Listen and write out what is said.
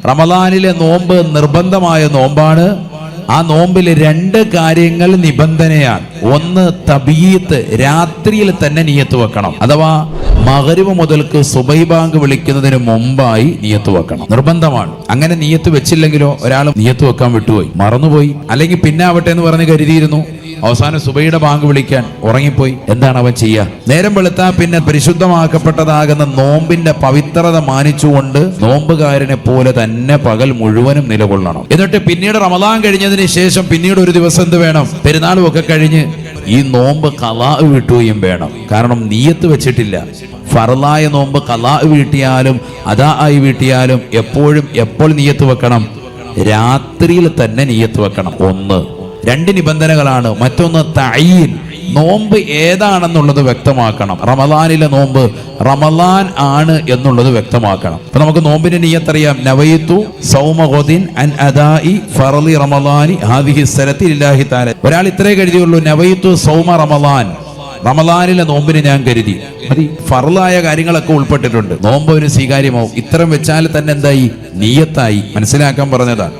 റമദാനിലെ നോമ്പ് നിർബന്ധമായ നോമ്പാണ്. ആ നോമ്പിൽ 2 കാര്യങ്ങൾ നിബന്ധനയാണ്. ഒന്ന് തബീത്ത്, രാത്രിയിൽ തന്നെ നിയത്ത് വെക്കണം. അഥവാ മഗ്രിബ് മുതൽക്ക് സുബഹി ബാങ്ക് വിളിക്കുന്നതിന് മുമ്പായി നിയത്ത് വെക്കണം, നിർബന്ധമാണ്. അങ്ങനെ നിയത്ത് വെച്ചില്ലെങ്കിലോ, ഒരാൾ നിയത്ത് വെക്കാൻ വിട്ടുപോയി, മറന്നുപോയി, അല്ലെങ്കിൽ പിന്നെ ആവട്ടെ എന്ന് പറഞ്ഞ് കരുതിയിരുന്നു, അവസാനം സുബഹിയുടെ ബാങ്ക് വിളിക്കാൻ ഉറങ്ങിപ്പോയി, എന്താണ് അവൻ ചെയ്യുക? നേരം വെളുത്താ പിന്നെ പരിശുദ്ധമാക്കപ്പെട്ടതാകുന്ന നോമ്പിന്റെ പവിത്രത മാനിച്ചുകൊണ്ട് നോമ്പുകാരനെ പോലെ തന്നെ പകൽ മുഴുവനും നിലകൊള്ളണം. എന്നിട്ട് പിന്നീട് റമദാൻ കഴിഞ്ഞതിന് ശേഷം പിന്നീട് ഒരു ദിവസം എന്ത് വേണം? പെരുന്നാളും ഒക്കെ കഴിഞ്ഞ് ഈ നോമ്പ് ഖളാ വീട്ടുകയും വേണം. കാരണം നിയത്ത് വെച്ചിട്ടില്ല. ഫർളായ നോമ്പ് ഖളാ വീട്ടിയാലും അദാ ആയി വീട്ടിയാലും എപ്പോൾ നിയത്ത് വെക്കണം? രാത്രിയിൽ തന്നെ നിയത്ത് വെക്കണം. 2 നിബന്ധനകളാണ്. മറ്റൊന്ന് തഈൻ, നോമ്പ് ഏതാണെന്നുള്ളത് വ്യക്തമാക്കണം. റമദാനിലെ നോമ്പ് റമദാൻ ആണ് എന്നുള്ളത് വ്യക്തമാക്കണം. അപ്പൊ നമുക്ക് നോമ്പിന്റെ നിയ്യത്തറിയാം. നവയിതു സൗമ ഗദിൻ അൻ അദാഇ ഫർളി റമദാനി ഹാദിഹി സനതി ലില്ലാഹി തആല. ഒരാൾ ഇത്രേ കരുതിയുള്ളൂ, നവയിതു സൗമ റമദാൻ, റമദാനിലെ നോമ്പിന് ഞാൻ കരുതി. മതി, ഫർളായ കാര്യങ്ങളൊക്കെ ഉൾപ്പെട്ടിട്ടുണ്ട്. നോമ്പ് ഒരു സ്വീകാര്യമാവും. ഇത്തരം വെച്ചാൽ തന്നെ എന്തായി? നിയ്യത്തായി. മനസ്സിലാക്കാൻ പറഞ്ഞതാണ്.